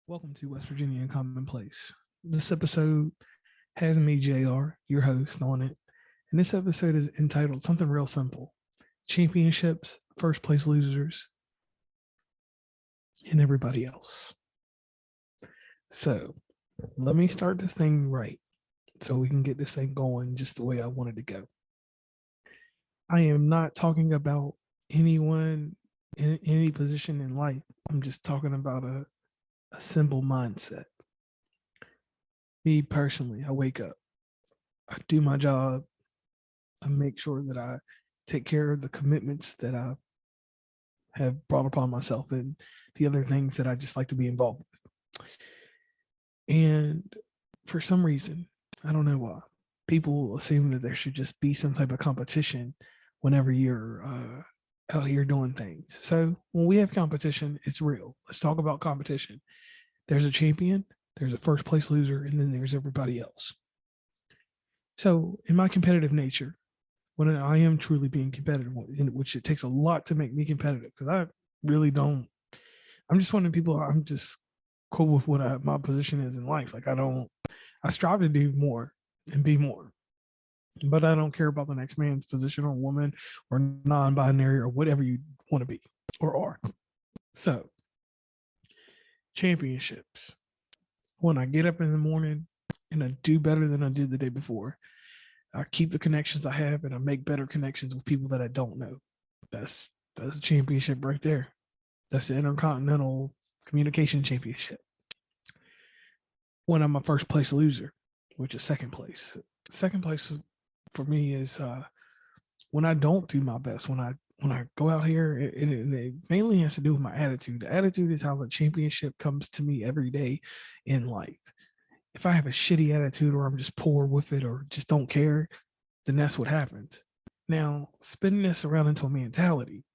Welcome to West Virginia in Commonplace. This episode has me, JR, your host, on it. And this episode is entitled something real simple: Championships, First Place Losers, and Everybody Else. So let me start this thing right so we can get this thing going just the way I wanted to go. I am not talking about anyone in any position in life. I'm just talking about a simple mindset. Me personally, I wake up, I do my job, I make sure that I take care of the commitments that I have brought upon myself and the other things that I just like to be involved with. And for some reason, I don't know why, people assume that there should just be some type of competition whenever you're out here doing things. So when we have competition, it's real. Let's talk about competition. There's a champion, there's a first place loser, and then there's everybody else. So in my competitive nature, when I am truly being competitive, in which it takes a lot to make me competitive, because I really don't. I'm just one of the people. I'm just cool with what my position is in life. Like I don't. I strive to do more and be more, but I don't care about the next man's position or woman or non-binary or whatever you want to be or are. So championships. When I get up in the morning and I do better than I did the day before, I keep the connections I have and I make better connections with people that I don't know. That's a championship right there. That's the Intercontinental Communication Championship. When I'm a first place loser, which is second place. Second place for me is when I don't do my best. When I go out here, it mainly has to do with my attitude. The attitude is how the championship comes to me every day in life. If I have a shitty attitude or I'm just poor with it or just don't care, then that's what happens. Now, spinning this around into a mentality,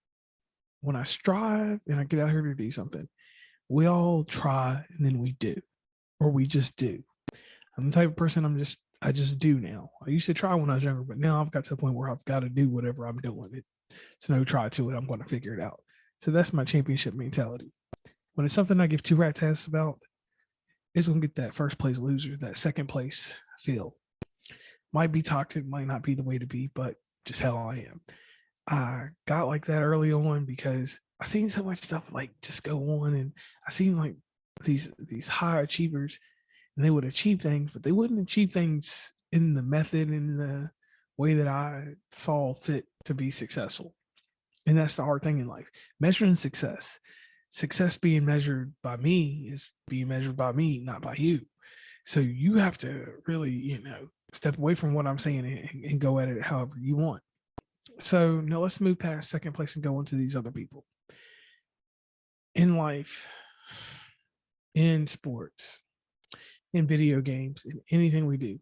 when I strive and I get out here to do something, we all try and then we do, or we just do. I'm the type of person I just do now. I used to try when I was younger, but now I've got to the point where I've got to do whatever I'm doing. It's no try to it. I'm going to figure it out. So that's my championship mentality. When it's something I give two rats ass about, it's going to get that first place loser, that second place feel. Might be toxic, might not be the way to be, but just how I am. I got like that early on because I seen so much stuff like just go on, and I seen like these high achievers, and they would achieve things, but they wouldn't achieve things in the method and the way that I saw fit to be successful. And that's the hard thing in life. Measuring success. Success being measured by me is being measured by me, not by you. So you have to really, step away from what I'm saying and go at it however you want. So now let's move past second place and go into these other people. In life, in sports, in video games, in anything we do,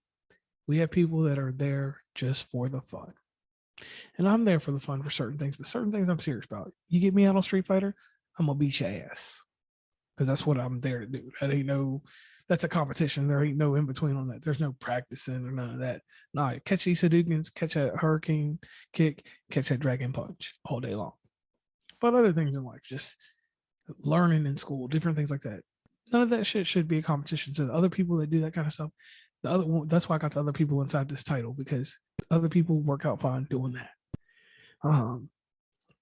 we have people that are there just for the fun. And I'm there for the fun for certain things, but certain things I'm serious about. You get me out on Street Fighter, I'm gonna beat your ass. Because that's what I'm there to do. That's a competition. There ain't no in between on that. There's no practicing or none of that. Nah, catch these Hadoukens, catch that hurricane kick, catch that dragon punch all day long. But other things in life, just learning in school, different things like that. None of that shit should be a competition. So the other people that do that kind of stuff, that's why I got the other people inside this title, because other people work out fine doing that.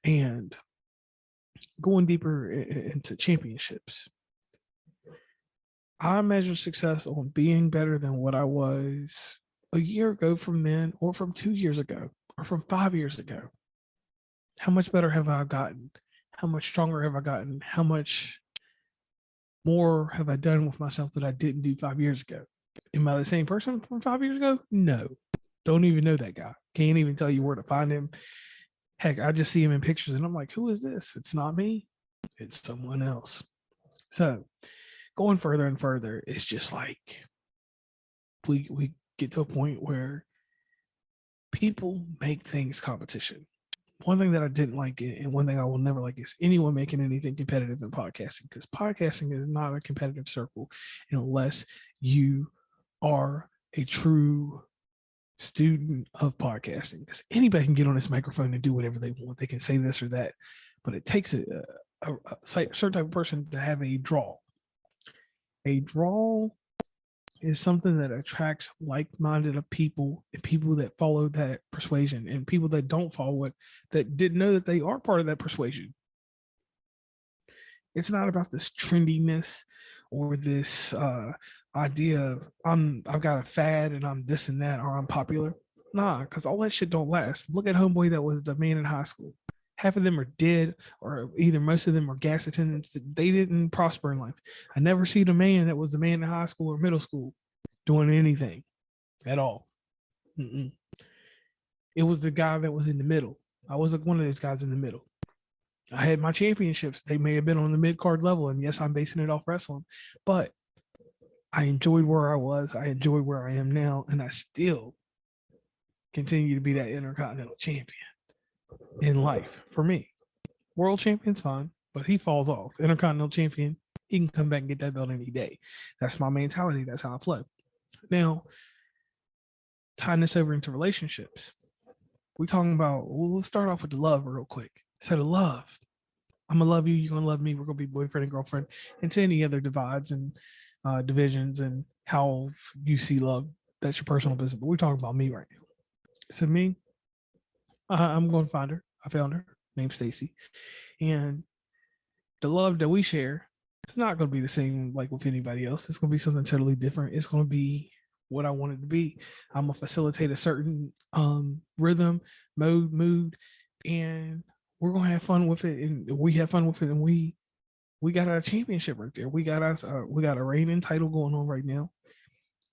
And going deeper into championships, I measure success on being better than what I was a year ago from then, or from 2 years ago, or from 5 years ago. How much better have I gotten? How much stronger have I gotten? How much more have I done with myself that I didn't do 5 years ago? Am I the same person from 5 years ago? No. Don't even know that guy. Can't even tell you where to find him. Heck, I just see him in pictures and I'm like, who is this? It's not me. It's someone else. So going further and further, it's just like we get to a point where people make things competition. One thing that I didn't like, and one thing I will never like, is anyone making anything competitive in podcasting, because podcasting is not a competitive circle unless you are a true student of podcasting. Because anybody can get on this microphone and do whatever they want. They can say this or that, but it takes a certain type of person to have a draw. A draw is something that attracts like-minded people and people that follow that persuasion, and people that don't follow it, that didn't know that they are part of that persuasion. It's not about this trendiness or this idea of I've got a fad and I'm this and that, or I'm popular. Nah, because all that shit don't last. Look at homeboy that was the man in high school. Half of them are dead, or either most of them are gas attendants. They didn't prosper in life. I never see the man that was the man in high school or middle school doing anything at all. Mm-mm. It was the guy that was in the middle. I was like one of those guys in the middle. I had my championships. They may have been on the mid card level, and yes, I'm basing it off wrestling, but I enjoyed where I was. I enjoy where I am now, and I still continue to be that Intercontinental Champion in life for me. World Champion's fine, but he falls off. Intercontinental Champion, he can come back and get that belt any day. That's my mentality. That's how I flow. Now, tying this over into relationships, we talking about. Well, let's start off with the love real quick. So the love, I'm gonna love you. You're gonna love me. We're gonna be boyfriend and girlfriend. And to any other divides and divisions and how you see love, that's your personal business. But we're talking about me right now. So me, I'm going to find her. I found her, named Stacy, and the love that we share, it's not going to be the same like with anybody else. It's going to be something totally different. It's going to be what I want it to be. I'm gonna facilitate a certain rhythm, mood, and we're gonna have fun with it. And we have fun with it, and we got our championship right there. We got a reigning title going on right now.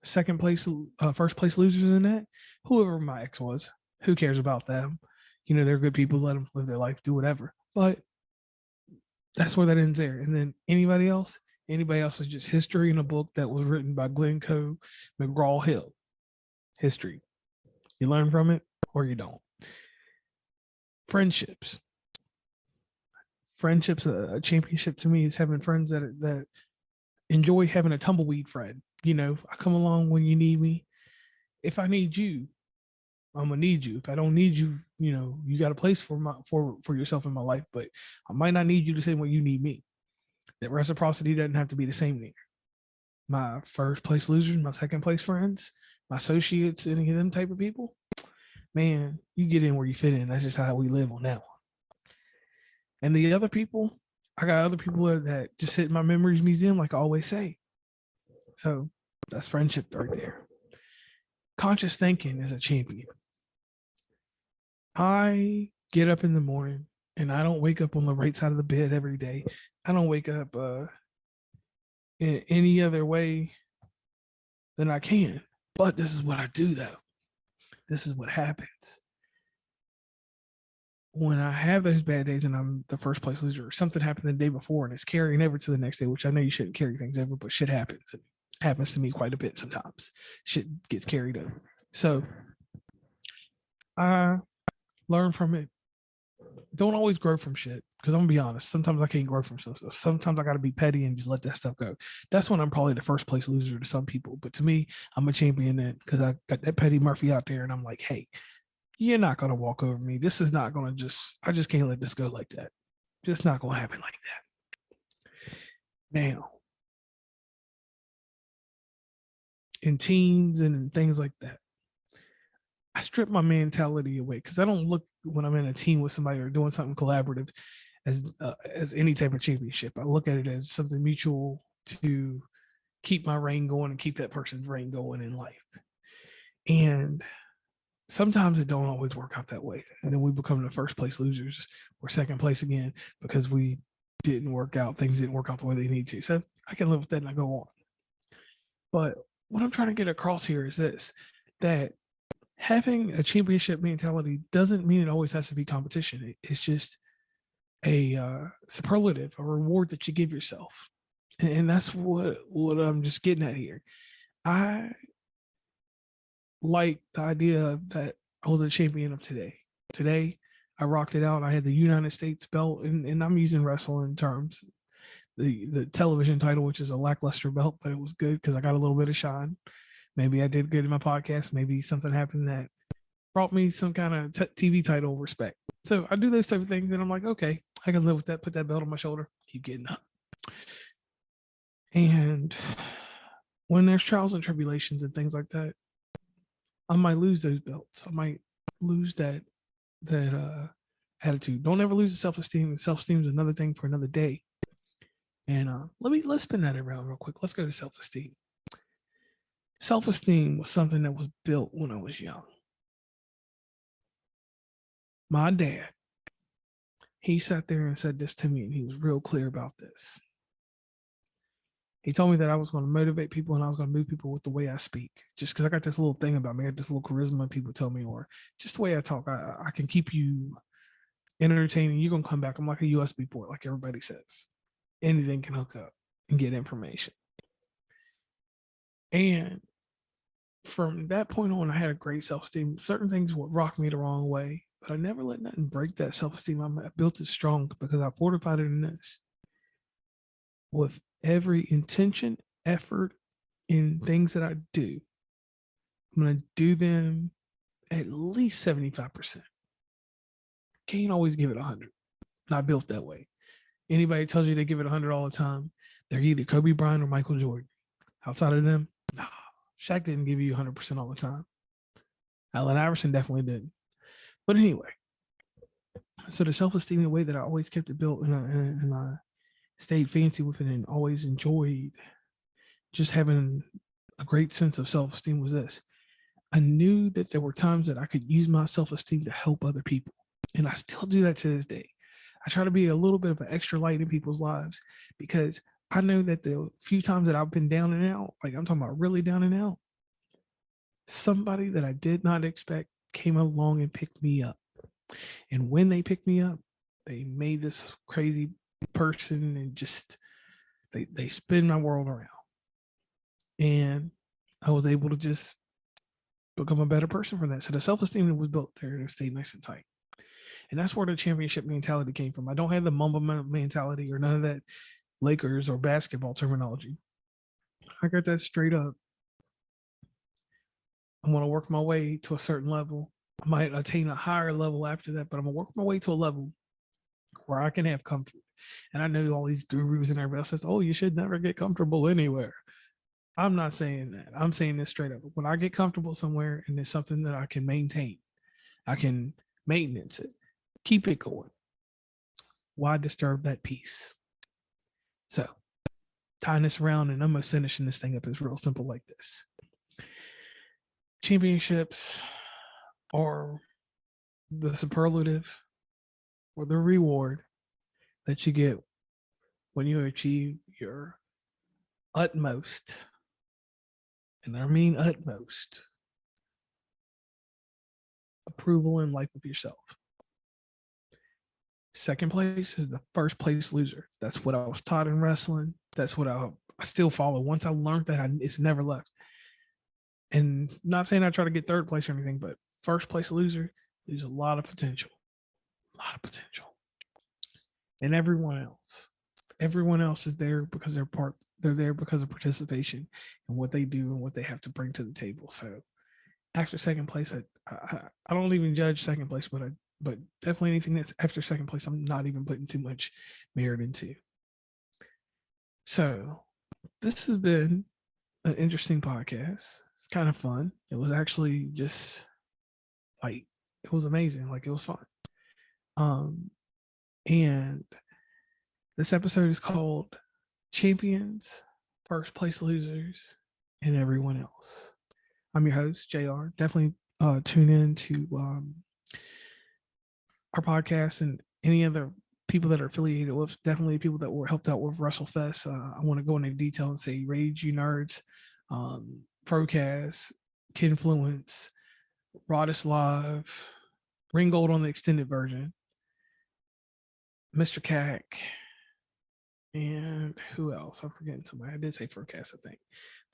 Second place, first place losers in that. Whoever my ex was, who cares about them? You know, they're good people. Let them live their life, do whatever. But that's where that ends there. And then anybody else is just history in a book that was written by Glencoe McGraw-Hill. History. You learn from it or you don't. Friendships. A championship to me is having friends that enjoy having a tumbleweed friend. You know, I come along when you need me. If I need you, I'm gonna need you. If I don't need you, you know, you got a place for yourself in my life, but I might not need you the same way you need me. That reciprocity doesn't have to be the same there. My first place losers, my second place friends, my associates, any of them type of people, man, you get in where you fit in. That's just how we live on that one. And the other people, I got other people that just sit in my memories museum, like I always say. So that's friendship right there. Conscious thinking is a champion. I get up in the morning and I don't wake up on the right side of the bed every day. I don't wake up in any other way than I can. But this is what I do, though. This is what happens. When I have those bad days and I'm the first place loser, or something happened the day before and it's carrying over to the next day, which I know you shouldn't carry things over, but shit happens. It happens to me quite a bit sometimes. Shit gets carried over. So I learn from it. Don't always grow from shit, because I'm gonna be honest. Sometimes I can't grow from stuff. So sometimes I gotta be petty and just let that stuff go. That's when I'm probably the first place loser to some people. But to me, I'm a champion then, because I got that petty Murphy out there, and I'm like, hey, you're not gonna walk over me. This is not gonna I just can't let this go like that. Just not gonna happen like that. Now, in teams and in things like that, I strip my mentality away, because I don't look when I'm in a team with somebody or doing something collaborative as any type of championship. I look at it as something mutual to keep my reign going and keep that person's reign going in life. And sometimes it don't always work out that way. And then we become the first place losers or second place again because we didn't work out. Things didn't work out the way they need to. So I can live with that and I go on. But what I'm trying to get across here is this, that having a championship mentality doesn't mean it always has to be competition. It's just a superlative, a reward that you give yourself. And that's what I'm just getting at here. I like the idea that I was a champion of today. Today, I rocked it out. I had the United States belt, and I'm using wrestling terms. The television title, which is a lackluster belt, but it was good because I got a little bit of shine. Maybe I did good in my podcast. Maybe something happened that brought me some kind of TV title respect. So I do those type of things, and I'm like, okay, I can live with that. Put that belt on my shoulder, keep getting up. And when there's trials and tribulations and things like that, I might lose those belts. I might lose that attitude. Don't ever lose the self-esteem. Self-esteem is another thing for another day. And let's spin that around real quick. Let's go to self-esteem. Self-esteem was something that was built when I was young. My dad, he sat there and said this to me, and he was real clear about this. He told me that I was going to motivate people and I was going to move people with the way I speak. Just because I got this little thing about me, I got this little charisma, people tell me, or just the way I talk, I can keep you entertaining. You're going to come back. I'm like a USB port, like everybody says. Anything can hook up and get information. And from that point on, I had a great self-esteem. Certain things would rock me the wrong way, but I never let nothing break that self-esteem. I built it strong because I fortified it in this. With every intention, effort in things that I do, I'm going to do them at least 75%. Can't always give it 100. Not built that way. Anybody tells you they give it 100 all the time, they're either Kobe Bryant or Michael Jordan. Outside of them, no. Shaq didn't give you 100% all the time. Allen Iverson definitely didn't. But anyway, so the self-esteem, the way that I always kept it built, and I stayed fancy with it and always enjoyed just having a great sense of self-esteem was this. I knew that there were times that I could use my self-esteem to help other people. And I still do that to this day. I try to be a little bit of an extra light in people's lives because I know that the few times that I've been down and out, like I'm talking about really down and out, somebody that I did not expect came along and picked me up. And when they picked me up, they made this crazy person and just they spin my world around. And I was able to just become a better person from that. So the self-esteem that was built there and stayed nice and tight. And that's where the championship mentality came from. I don't have the Mamba mentality or none of that Lakers or basketball terminology. I got that straight up. I'm going to work my way to a certain level. I might attain a higher level after that, but I'm going to work my way to a level where I can have comfort. And I know all these gurus and everybody else says, oh, you should never get comfortable anywhere. I'm not saying that. I'm saying this straight up. When I get comfortable somewhere and it's something that I can maintain, I can maintenance it, keep it going. Why disturb that peace? So tying this around and almost finishing this thing up is real simple like this. Championships are the superlative or the reward that you get when you achieve your utmost, and I mean utmost, approval in life of yourself. Second place is the first place loser. That's what I was taught in wrestling. That's what I still follow. Once I learned that, it's never left. And not saying I try to get third place or anything, but first place loser, there's a lot of potential. A lot of potential. And everyone else is there because they're there because of participation and what they do and what they have to bring to the table. So after second place, I don't even judge second place, but definitely anything that's after second place, I'm not even putting too much merit into. So this has been an interesting podcast. It's kind of fun. It was actually just like, it was amazing. Like it was fun. And this episode is called Champions, First Place Losers, and Everyone Else. I'm your host, JR. Definitely tune in to our podcast and any other people that are affiliated with, definitely people that were helped out with WrestleFest. I want to go into detail and say Rage You Nerds, Frocast, Kidfluence, Rodis Live, Ringgold on the extended version, Mr. Cack, and who else? I'm forgetting somebody. I did say Frocast, I think.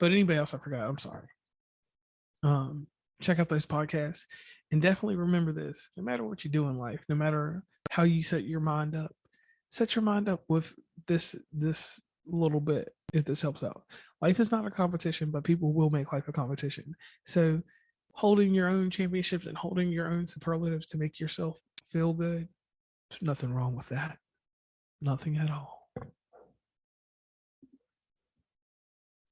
But anybody else I forgot, I'm sorry. Check out those podcasts. And definitely remember this, no matter what you do in life, no matter how you set your mind up with this little bit if this helps out. Life is not a competition, but people will make life a competition. So holding your own championships and holding your own superlatives to make yourself feel good, there's nothing wrong with that. Nothing at all.